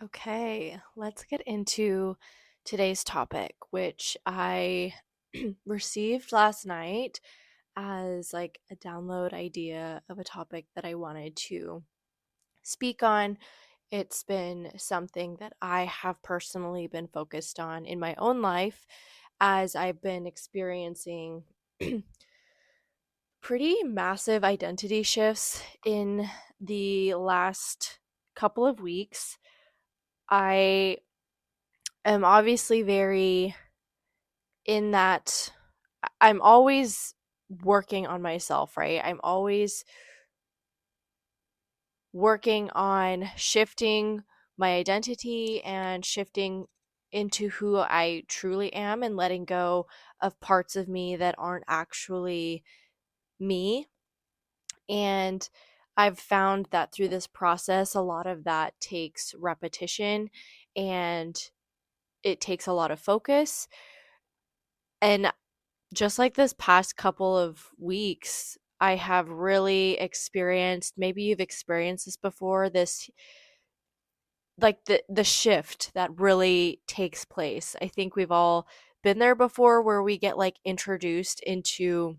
Okay, let's get into today's topic, which I received last night as like a download idea of a topic that I wanted to speak on. It's been something that I have personally been focused on in my own life as I've been experiencing pretty massive identity shifts in the last couple of weeks. I am obviously very in that I'm always working on myself, right? I'm always working on shifting my identity and shifting into who I truly am and letting go of parts of me that aren't actually me. And I've found that through this process, a lot of that takes repetition and it takes a lot of focus. And just like this past couple of weeks, I have really experienced, maybe you've experienced this before, this like the shift that really takes place. I think we've all been there before where we get like introduced into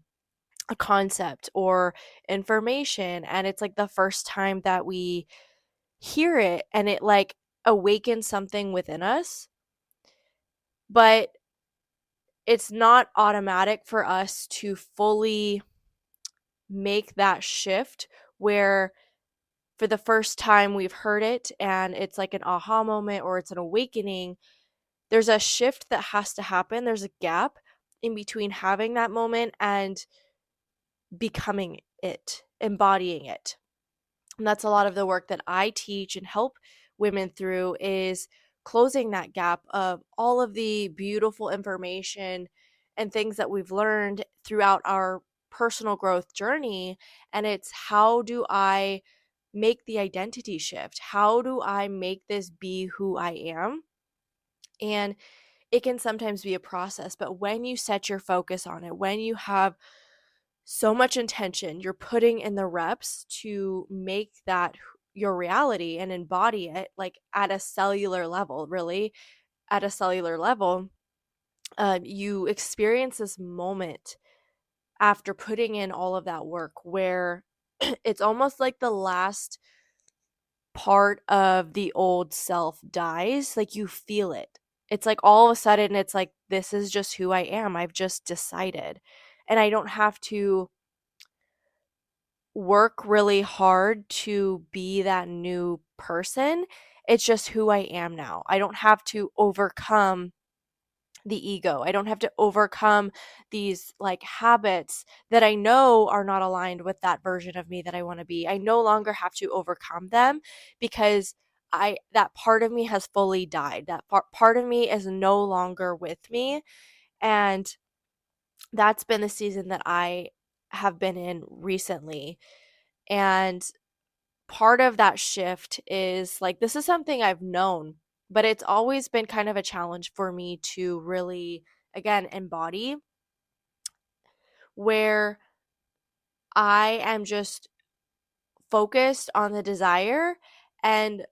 a concept or information and it's like the first time that we hear it and it like awakens something within us. But it's not automatic for us to fully make that shift where for the first time we've heard it and it's like an aha moment or it's an awakening. There's a shift that has to happen. There's a gap in between having that moment and becoming it, embodying it. And that's a lot of the work that I teach and help women through is closing that gap of all of the beautiful information and things that we've learned throughout our personal growth journey. And it's how do I make the identity shift? How do I make this be who I am? And it can sometimes be a process, but when you set your focus on it, when you have so much intention, you're putting in the reps to make that your reality and embody it like at a cellular level, really at a cellular level. You experience this moment after putting in all of that work where it's almost like the last part of the old self dies. Like you feel it. It's like all of a sudden, it's like, this is just who I am. I've just decided. And I don't have to work really hard to be that new person. It's just who I am now. I don't have to overcome the ego. I don't have to overcome these like habits that I know are not aligned with that version of me that I want to be. I no longer have to overcome them because I that part of me has fully died. That part of me is no longer with me, and that's been the season that I have been in recently. And part of that shift is like this is something I've known, but it's always been kind of a challenge for me to really again embody where I am just focused on the desire and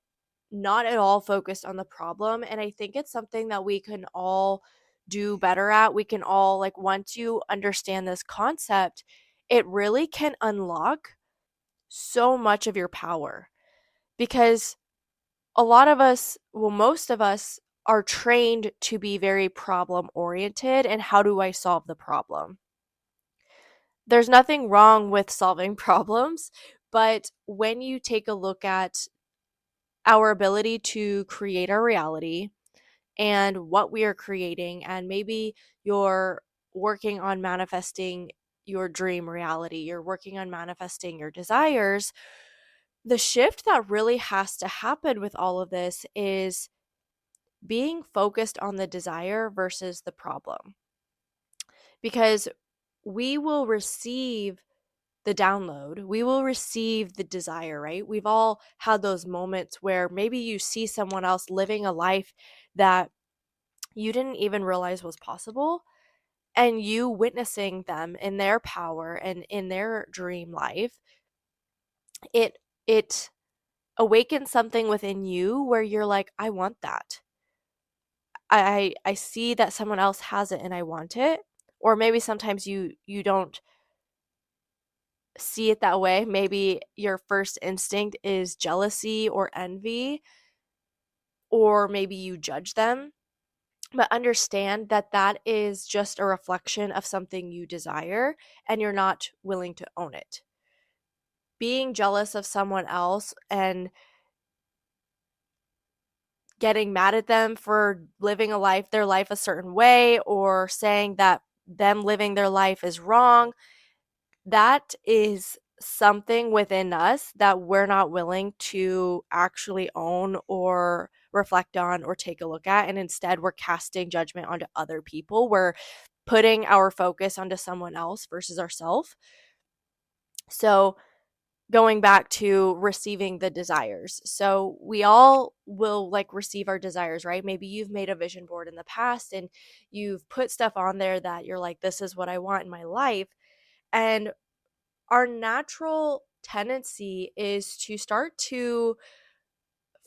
not at all focused on the problem. And I think it's something that we can all do better at. We can all, like, once you understand this concept, it really can unlock so much of your power because a lot of us, well, most of us are trained to be very problem oriented and how do I solve the problem? There's nothing wrong with solving problems, but when you take a look at our ability to create our reality and what we are creating, and maybe you're working on manifesting your dream reality, you're working on manifesting your desires, the shift that really has to happen with all of this is being focused on the desire versus the problem. Because we will receive the download, we will receive the desire, right? We've all had those moments where maybe you see someone else living a life that you didn't even realize was possible, and you witnessing them in their power and in their dream life, it awaken something within you where you're like, I want that. I see that someone else has it and I want it. Or maybe sometimes you don't see it that way. Maybe your first instinct is jealousy or envy, or maybe you judge them. But understand that that is just a reflection of something you desire and you're not willing to own it. Being jealous of someone else and getting mad at them for living their life a certain way, or saying that them living their life is wrong, that is something within us that we're not willing to actually own or reflect on or take a look at. And instead, we're casting judgment onto other people. We're putting our focus onto someone else versus ourselves. So, going back to receiving the desires. So we all will like receive our desires, right? Maybe you've made a vision board in the past and you've put stuff on there that you're like, this is what I want in my life. And our natural tendency is to start to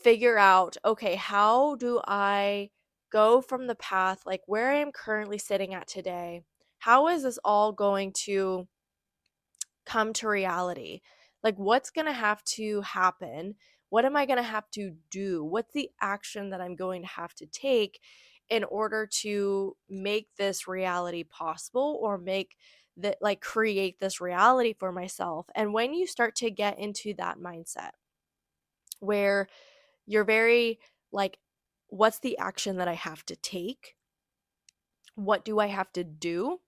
figure out, okay, how do I go from the path, like where I am currently sitting at today? How is this all going to come to reality? Like, what's going to have to happen? What am I going to have to do? What's the action that I'm going to have to take in order to make this reality possible, or make that, like, create this reality for myself? And when you start to get into that mindset where you're very like, what's the action that I have to take? What do I have to do?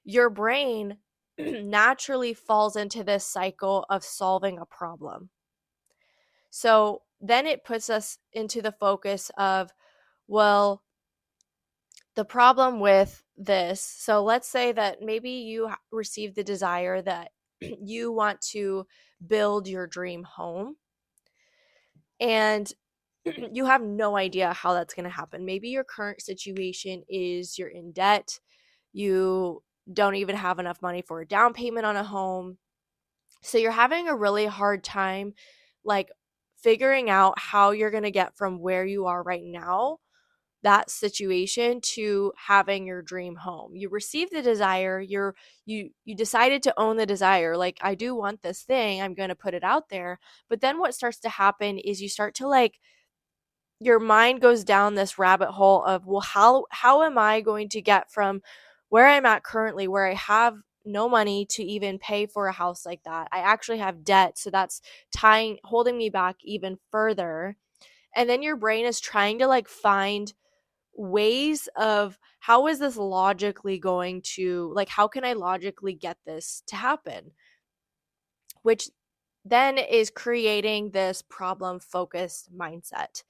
Your brain naturally falls into this cycle of solving a problem. So then it puts us into the focus of, well, the problem with this. So let's say that maybe you receive the desire that you want to build your dream home, and you have no idea how that's going to happen. Maybe your current situation is you're in debt. You don't even have enough money for a down payment on a home. So you're having a really hard time, like, figuring out how you're going to get from where you are right now, that situation, to having your dream home. You received the desire, you decided to own the desire. Like, I do want this thing, I'm going to put it out there. But then what starts to happen is you start to, like, your mind goes down this rabbit hole of, well, how am I going to get from where I'm at currently, where I have no money to even pay for a house like that? I actually have debt, so that's holding me back even further. And then your brain is trying to, like, find ways of, how is this logically going to, like, how can I logically get this to happen? Which then is creating this problem focused mindset.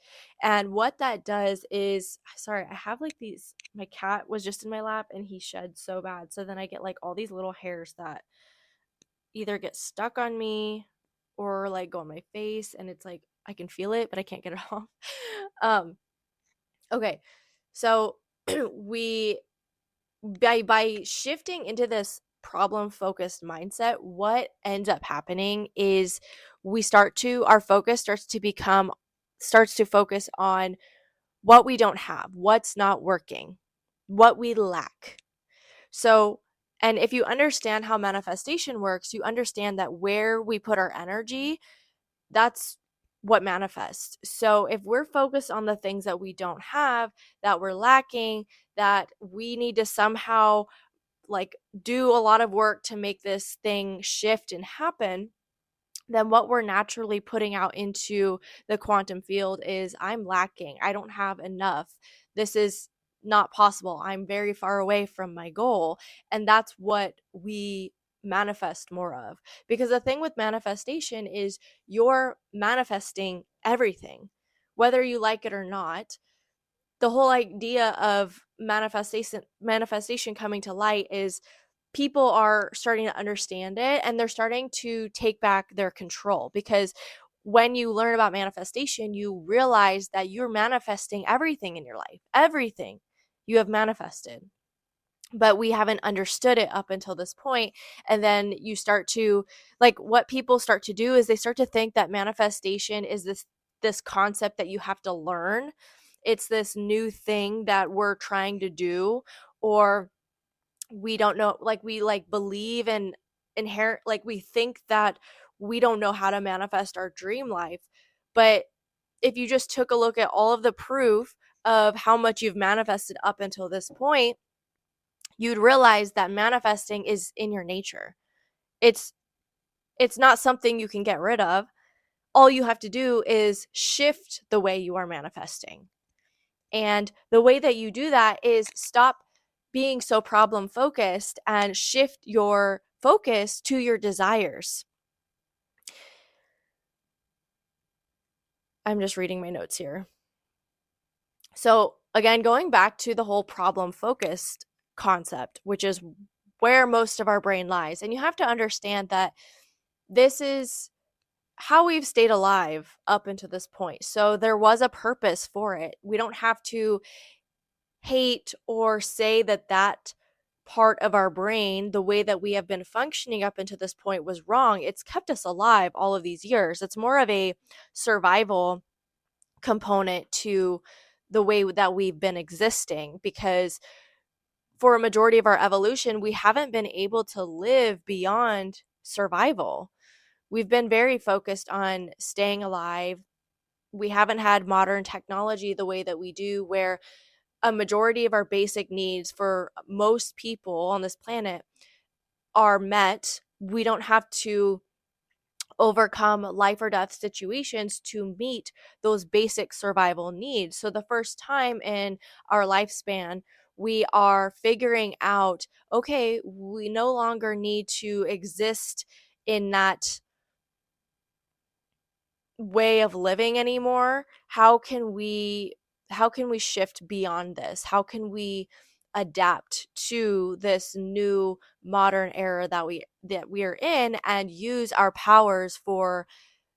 And what that does is, sorry, I have like these, my cat was just in my lap and he shed so bad. So then I get like all these little hairs that either get stuck on me or like go on my face, and it's like I can feel it, but I can't get it off. Um, okay. So we by shifting into this problem focused mindset, what ends up happening is our focus starts to focus on what we don't have, what's not working, what we lack. So, and if you understand how manifestation works, you understand that where we put our energy, that's what manifests. So if we're focused on the things that we don't have, that we're lacking, that we need to somehow, like, do a lot of work to make this thing shift and happen, then what we're naturally putting out into the quantum field is, I'm lacking, I don't have enough, this is not possible, I'm very far away from my goal. And that's what we manifest more of. Because the thing with manifestation is, you're manifesting everything, whether you like it or not. The whole idea of manifestation coming to light is, people are starting to understand it and they're starting to take back their control. Because when you learn about manifestation, you realize that you're manifesting everything in your life. Everything you have manifested. but we haven't understood it up until this point. And then you start to, like, what people start to do is they start to think that manifestation is this concept that you have to learn. It's this new thing that we're trying to do, or we don't know, like we like believe in inherent, like we think that we don't know how to manifest our dream life. But if you just took a look at all of the proof of how much you've manifested up until this point, you'd realize that manifesting is in your nature. It's it's not something you can get rid of. All you have to do is shift the way you are manifesting. And the way that you do that is stop being so problem focused and shift your focus to your desires. I'm just reading my notes here. So, again, going back to the whole problem focused concept, which is where most of our brain lies. And you have to understand that this is how we've stayed alive up until this point. So there was a purpose for it. We don't have to hate or say that that part of our brain, the way that we have been functioning up until this point, was wrong. It's kept us alive all of these years. It's more of a survival component to the way that we've been existing, because for a majority of our evolution, we haven't been able to live beyond survival. We've been very focused on staying alive. We haven't had modern technology the way that we do, where a majority of our basic needs for most people on this planet are met. We don't have to overcome life or death situations to meet those basic survival needs. So, the first time in our lifespan, we are figuring out, okay, we no longer need to exist in that way of living anymore. How can we shift beyond this? How can we adapt to this new modern era that we are in, and use our powers for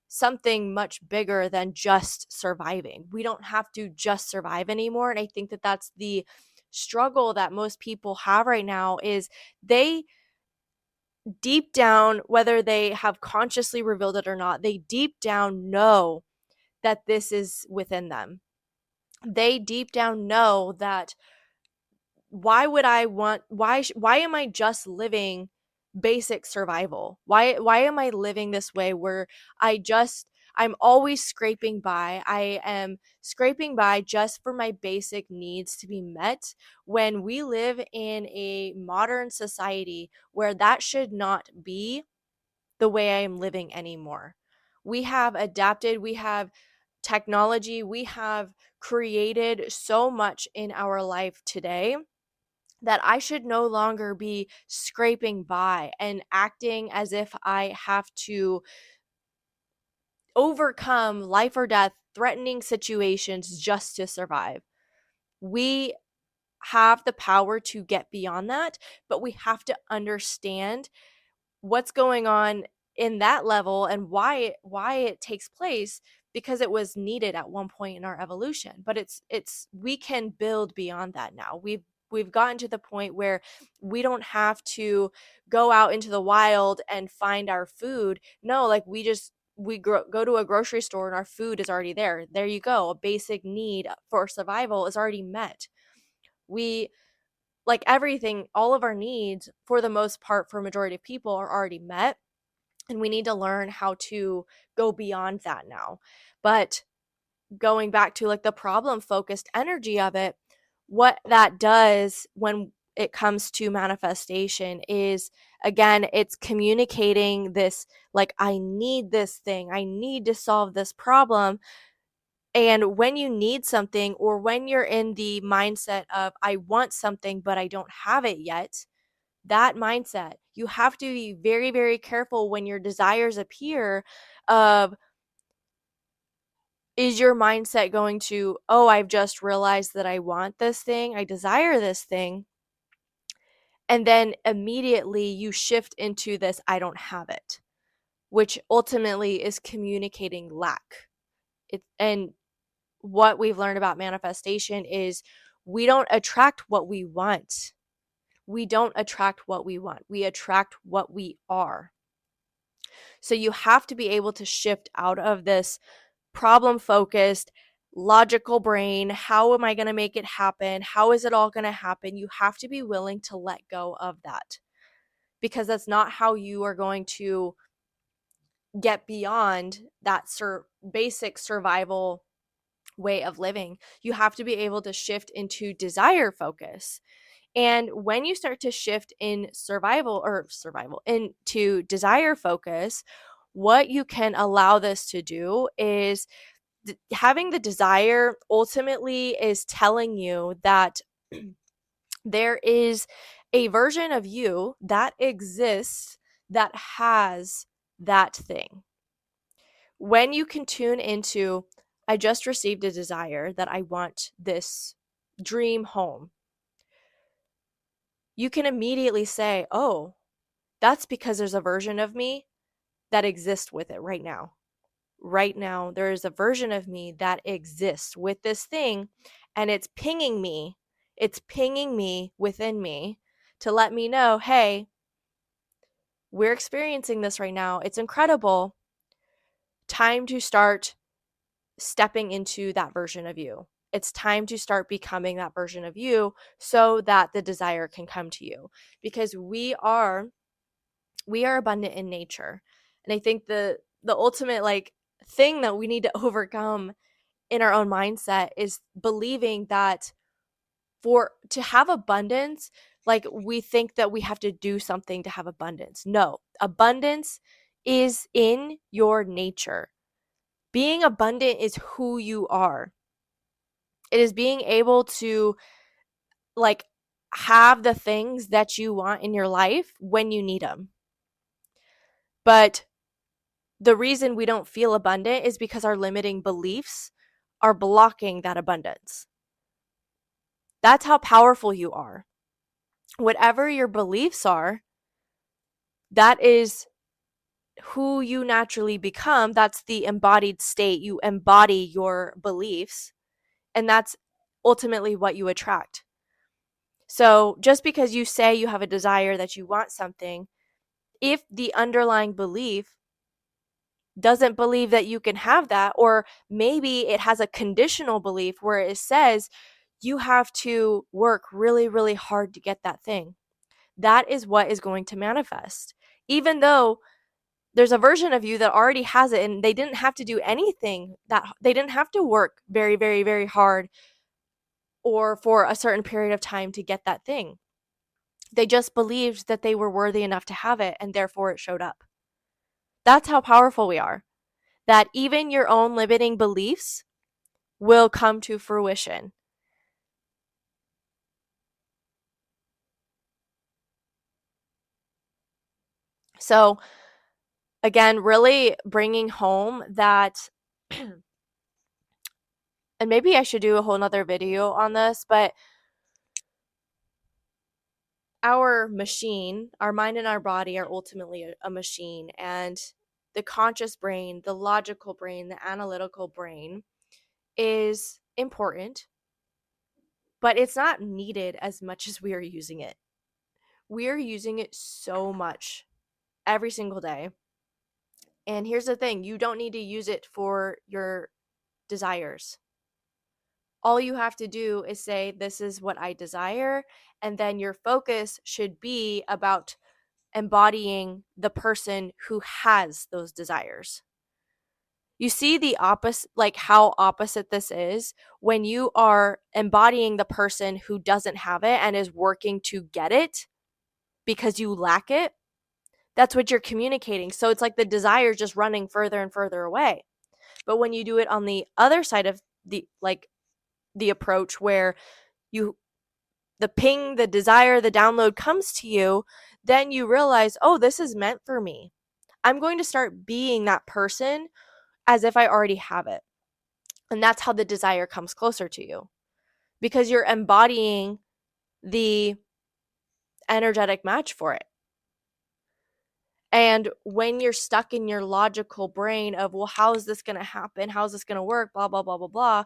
something much bigger than just surviving? We don't have to just survive anymore. And I think that that's the struggle that most people have right now, is they deep down, whether they have consciously revealed it or not, they deep down know that this is within them. They deep down know that, why am I just living basic survival? Why am I living this way where I'm always scraping by. I am scraping by just for my basic needs to be met, when we live in a modern society where that should not be the way I am living anymore. We have adapted, we have technology, we have created so much in our life today that I should no longer be scraping by and acting as if I have to overcome life or death threatening situations just to survive. We have the power to get beyond that, but we have to understand what's going on in that level and why it takes place, because it was needed at one point in our evolution. But it's we can build beyond that now. We've gotten to the point where we don't have to go out into the wild and find our food. No, like go to a grocery store and our food is already there. There you go. A basic need for survival is already met. We, like everything, all of our needs for the most part, for a majority of people, are already met, and we need to learn how to go beyond that now. But going back to like the problem focused energy of it, what that does when it comes to manifestation is, again, it's communicating this, like, I need this thing, I need to solve this problem. And when you need something, or when you're in the mindset of, I want something, but I don't have it yet, that mindset, you have to be very, very careful when your desires appear of, is your mindset going to, oh, I've just realized that I want this thing, I desire this thing, and then immediately you shift into this, I don't have it, which ultimately is communicating lack. And what we've learned about manifestation is, we don't attract what we want. we don't attract what we want. We attract what we are. So you have to be able to shift out of this problem focused, logical brain. How am I going to make it happen? How is it all going to happen? You have to be willing to let go of that, because that's not how you are going to get beyond that basic survival way of living. You have to be able to shift into desire focus. And when you start to shift in survival into desire focus, what you can allow this to do is having the desire ultimately is telling you that there is a version of you that exists that has that thing. When you can tune into, I just received a desire that I want this dream home, you can immediately say, oh, that's because there's a version of me that exists with it right now. Right now, there is a version of me that exists with this thing, and it's pinging me. It's pinging me within me to let me know, hey, we're experiencing this right now. It's incredible. Time to start stepping into that version of you. It's time to start becoming that version of you so that the desire can come to you, because we are abundant in nature. And I think the ultimate thing that we need to overcome in our own mindset is believing that to have abundance, we think that we have to do something to have abundance. No, abundance is in your nature. Being abundant is who you are. It is being able to have the things that you want in your life when you need them. But the reason we don't feel abundant is because our limiting beliefs are blocking that abundance. That's how powerful you are. Whatever your beliefs are, that is who you naturally become. That's the embodied state. You embody your beliefs, and that's ultimately what you attract. So just because you say you have a desire that you want something, if the underlying belief doesn't believe that you can have that, or maybe it has a conditional belief where it says you have to work really, really hard to get that thing, that is what is going to manifest. Even though there's a version of you that already has it and they didn't have to do anything, that they didn't have to work very, very, very hard or for a certain period of time to get that thing. They just believed that they were worthy enough to have it, and therefore it showed up. That's how powerful we are. That even your own limiting beliefs will come to fruition. So again, really bringing home that, and maybe I should do a whole nother video on this, but our machine, our mind and our body are ultimately a machine, and the conscious brain, the logical brain, the analytical brain is important, but it's not needed as much as we are using it. We are using it so much every single day. And here's the thing, you don't need to use it for your desires. All you have to do is say, this is what I desire. And then your focus should be about embodying the person who has those desires. You see the opposite, how opposite this is when you are embodying the person who doesn't have it and is working to get it because you lack it. That's what you're communicating. So it's like the desire is just running further and further away. But when you do it on the other side of the approach, where the ping, the desire, the download comes to you, then you realize, oh, this is meant for me. I'm going to start being that person as if I already have it. And that's how the desire comes closer to you, because you're embodying the energetic match for it. And when you're stuck in your logical brain of, well, how is this going to happen? How is this going to work? Blah, blah, blah, blah, blah.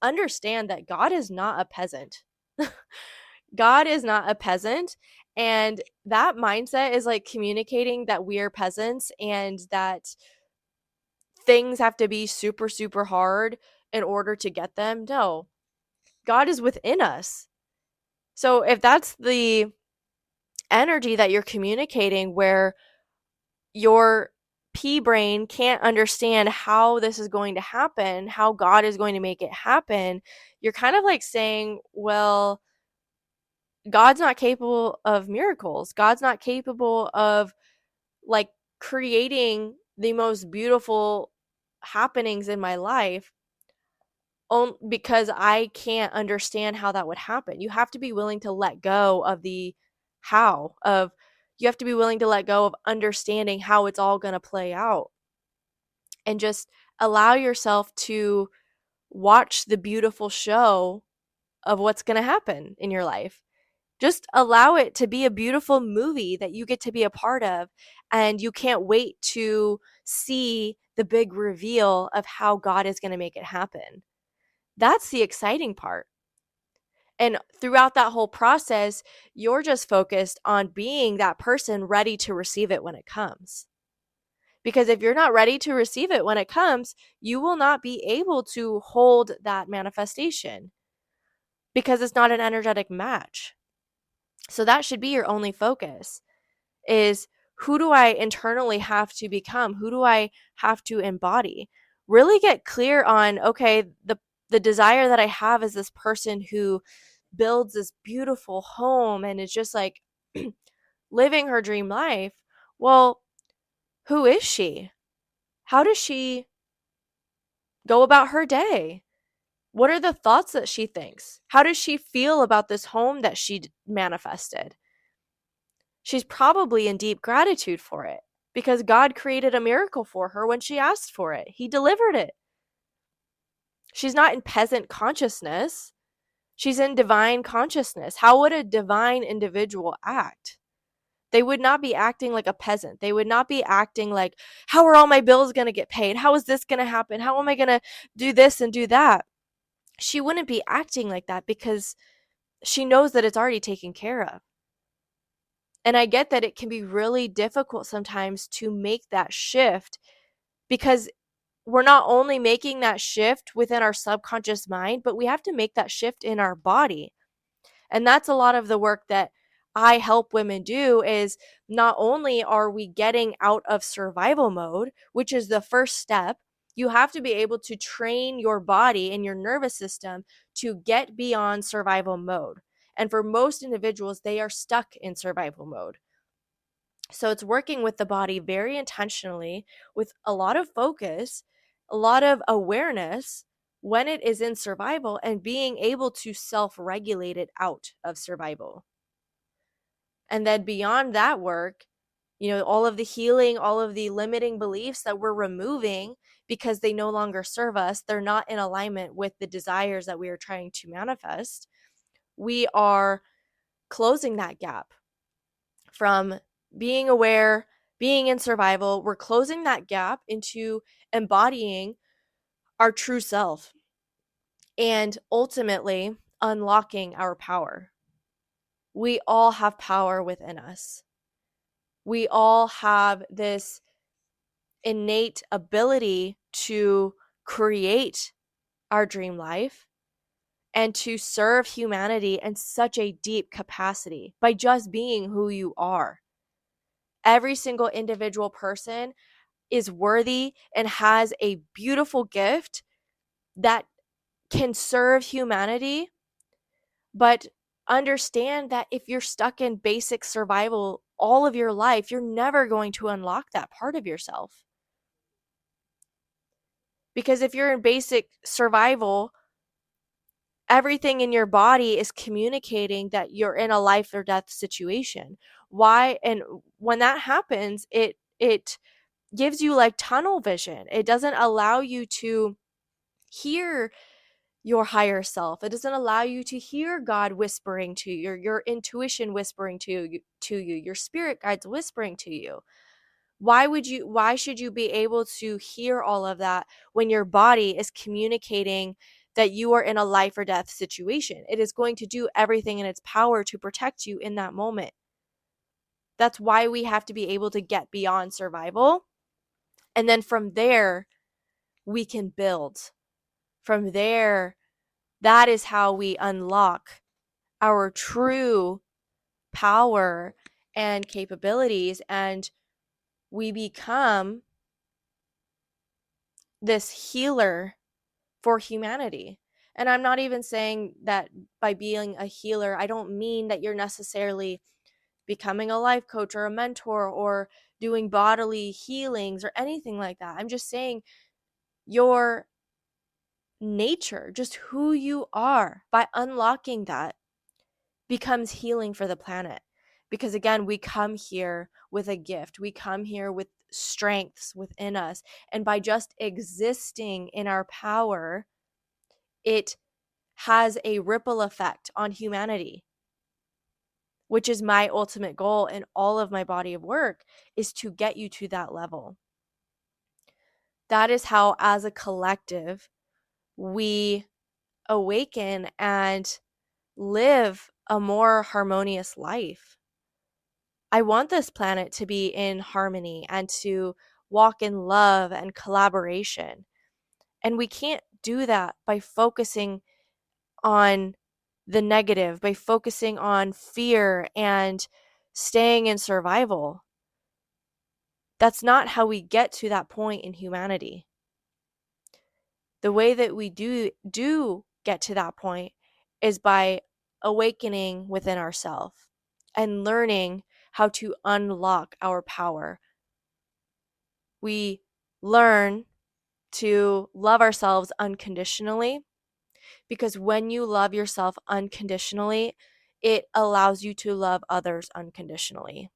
Understand that God is not a peasant. God is not a peasant. And that mindset is like communicating that we are peasants and that things have to be super, super hard in order to get them. No, God is within us. So if that's the energy that you're communicating, where your pea brain can't understand how this is going to happen, how God is going to make it happen, you're kind of like saying, well, God's not capable of miracles. God's not capable of like creating the most beautiful happenings in my life because I can't understand how that would happen. You have to be willing to let go of the how of you have to be willing to let go of understanding how it's all going to play out and just allow yourself to watch the beautiful show of what's going to happen in your life. Just allow it to be a beautiful movie that you get to be a part of, and you can't wait to see the big reveal of how God is going to make it happen. That's the exciting part. And throughout that whole process, you're just focused on being that person ready to receive it when it comes. Because if you're not ready to receive it when it comes, you will not be able to hold that manifestation because it's not an energetic match. So that should be your only focus is, who do I internally have to become? Who do I have to embody? Really get clear on, okay, the desire that I have is this person who builds this beautiful home and is just like living her dream life. Well, who is she? How does she go about her day? What are the thoughts that she thinks? How does she feel about this home that she manifested? She's probably in deep gratitude for it because God created a miracle for her when she asked for it. He delivered it. She's not in peasant consciousness. She's in divine consciousness. How would a divine individual act? They would not be acting like a peasant. They would not be acting like, how are all my bills going to get paid? How is this going to happen? How am I going to do this and do that? She wouldn't be acting like that because she knows that it's already taken care of. And I get that it can be really difficult sometimes to make that shift because we're not only making that shift within our subconscious mind, but we have to make that shift in our body. And that's a lot of the work that I help women do is, not only are we getting out of survival mode, which is the first step, you have to be able to train your body and your nervous system to get beyond survival mode. And for most individuals, they are stuck in survival mode. So it's working with the body very intentionally with a lot of focus, a lot of awareness when it is in survival, and being able to self-regulate it out of survival. And then beyond that work, all of the healing, all of the limiting beliefs that we're removing because they no longer serve us, they're not in alignment with the desires that we are trying to manifest. We are closing that gap from being aware, being in survival. We're closing that gap into embodying our true self and ultimately unlocking our power. We all have power within us. We all have this innate ability to create our dream life and to serve humanity in such a deep capacity by just being who you are. Every single individual person is worthy and has a beautiful gift that can serve humanity. But understand that if you're stuck in basic survival all of your life, you're never going to unlock that part of yourself. Because if you're in basic survival, everything in your body is communicating that you're in a life or death situation. Why? And when that happens, it gives you like tunnel vision. It doesn't allow you to hear your higher self. It doesn't allow you to hear God whispering to you, your intuition whispering to you, your spirit guides whispering to you. Why should you be able to hear all of that when your body is communicating that you are in a life or death situation. It is going to do everything in its power to protect you in that moment. That's why we have to be able to get beyond survival. And then from there, we can build. From there, that is how we unlock our true power and capabilities, and we become this healer for humanity. And I'm not even saying that by being a healer, I don't mean that you're necessarily becoming a life coach or a mentor or doing bodily healings or anything like that. I'm just saying your nature, just who you are, by unlocking that, becomes healing for the planet. Because again, we come here with a gift, we come here with strengths within us. And by just existing in our power, it has a ripple effect on humanity, which is my ultimate goal in all of my body of work, is to get you to that level. That is how, as a collective, we awaken and live a more harmonious life. I want this planet to be in harmony and to walk in love and collaboration. And we can't do that by focusing on the negative, by focusing on fear and staying in survival. That's not how we get to that point in humanity. The way that we do get to that point is by awakening within ourselves and learning how to unlock our power. We learn to love ourselves unconditionally, because when you love yourself unconditionally, it allows you to love others unconditionally.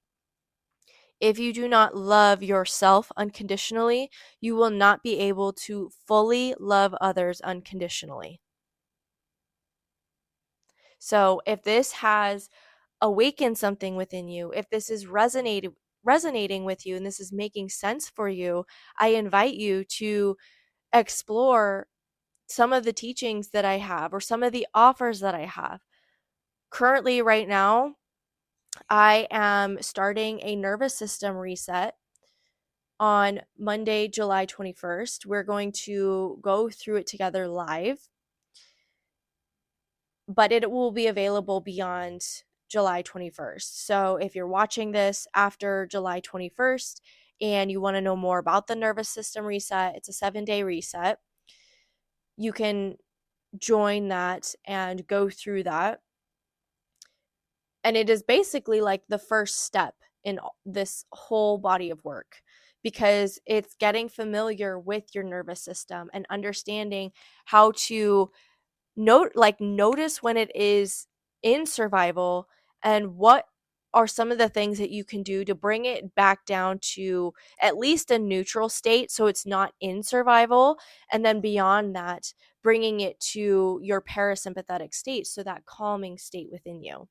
If you do not love yourself unconditionally, you will not be able to fully love others unconditionally. So if this has awakened something within you, if this is resonating with you and this is making sense for you, I invite you to explore some of the teachings that I have or some of the offers that I have. Currently, right now, I am starting a nervous system reset on Monday, July 21st. We're going to go through it together live, but it will be available beyond July 21st. So if you're watching this after July 21st and you want to know more about the nervous system reset, it's a 7-day reset. You can join that and go through that. And it is basically like the first step in this whole body of work, because it's getting familiar with your nervous system and understanding how to notice when it is in survival, and what are some of the things that you can do to bring it back down to at least a neutral state so it's not in survival, and then beyond that, bringing it to your parasympathetic state, so that calming state within you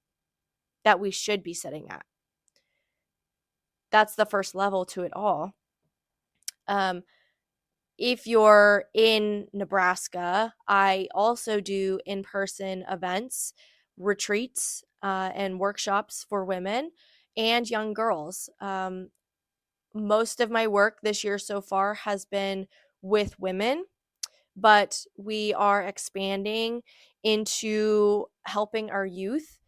that we should be sitting at. That's the first level to it all. If you're in Nebraska, I also do in-person events, retreats, and workshops for women and young girls. Most of my work this year so far has been with women, but we are expanding into helping our youth.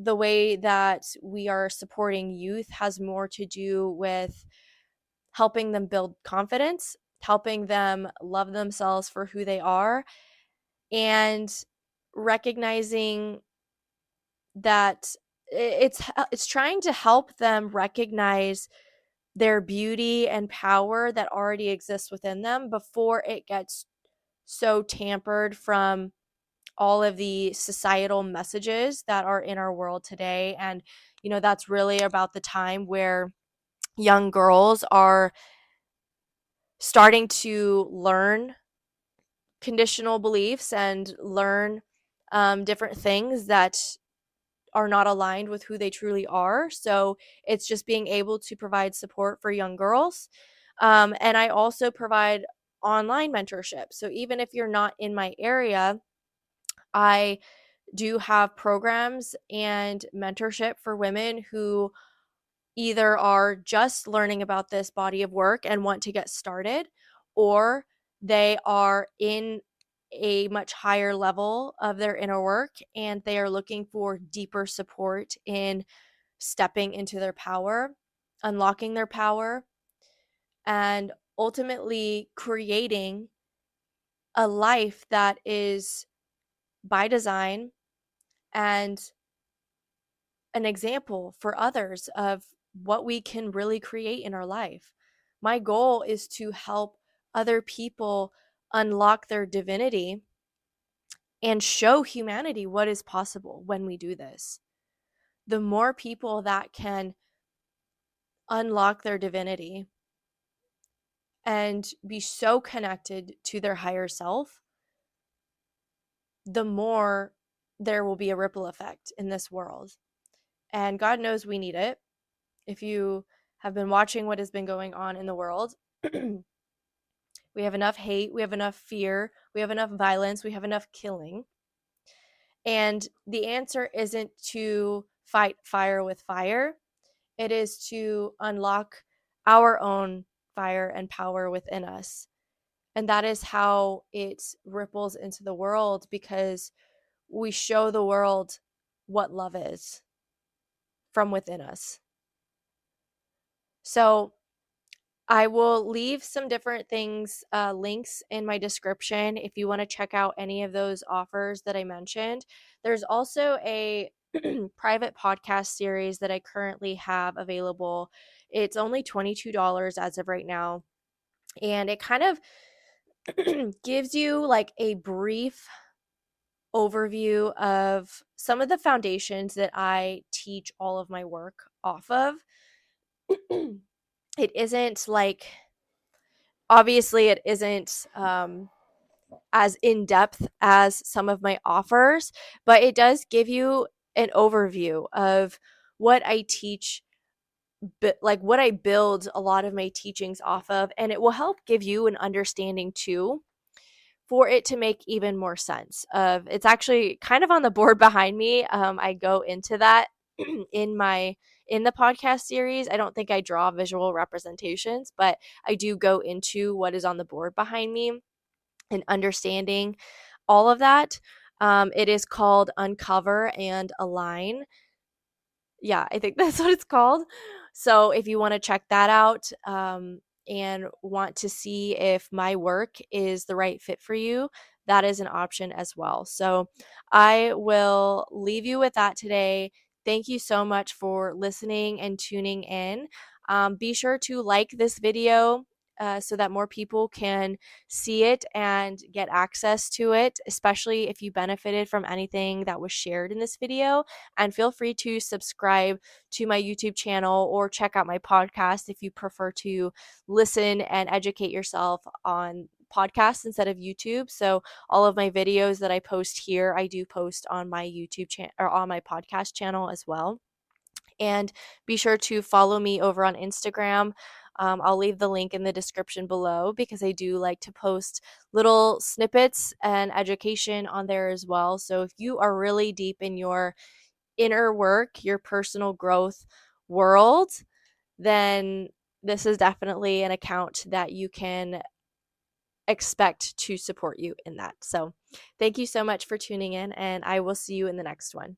The way that we are supporting youth has more to do with helping them build confidence, helping them love themselves for who they are, and recognizing that it's trying to help them recognize their beauty and power that already exists within them before it gets so tampered from all of the societal messages that are in our world today. And that's really about the time where young girls are starting to learn conditional beliefs and learn different things that are not aligned with who they truly are. So it's just being able to provide support for young girls. And I also provide online mentorship. So even if you're not in my area, I do have programs and mentorship for women who either are just learning about this body of work and want to get started, or they are in a much higher level of their inner work and they are looking for deeper support in stepping into their power, unlocking their power, and ultimately creating a life that is by design and an example for others of what we can really create in our life. My goal is to help other people unlock their divinity and show humanity what is possible when we do this. The more people that can unlock their divinity and be so connected to their higher self, the more there will be a ripple effect in this world. And God knows we need it. If you have been watching what has been going on in the world, we have enough hate, we have enough fear, we have enough violence, we have enough killing. And the answer isn't to fight fire with fire, it is to unlock our own fire and power within us. And that is how it ripples into the world, because we show the world what love is from within us. So I will leave some different things, links in my description if you want to check out any of those offers that I mentioned. There's also a private podcast series that I currently have available. It's only $22 as of right now. And it kind of gives you like a brief overview of some of the foundations that I teach all of my work off of. It isn't like, obviously it isn't as in depth as some of my offers, but it does give you an overview of what I teach, like what I build a lot of my teachings off of, and it will help give you an understanding too, for it to make even more sense. Of it's actually kind of on the board behind me. I go into that in the podcast series. I don't think I draw visual representations, but I do go into what is on the board behind me and understanding all of that. It is called Uncover and Align. Yeah, I think that's what it's called. So if you want to check that out, and want to see if my work is the right fit for you, that is an option as well. So I will leave you with that today. Thank you so much for listening and tuning in. Be sure to like this video, so that more people can see it and get access to it, especially if you benefited from anything that was shared in this video. And feel free to subscribe to my YouTube channel or check out my podcast if you prefer to listen and educate yourself on podcasts instead of YouTube. So all of my videos that I post here, I do post on my YouTube channel or on my podcast channel as well. And be sure to follow me over on Instagram. I'll leave the link in the description below, because I do like to post little snippets and education on there as well. So if you are really deep in your inner work, your personal growth world, then this is definitely an account that you can expect to support you in that. So thank you so much for tuning in, and I will see you in the next one.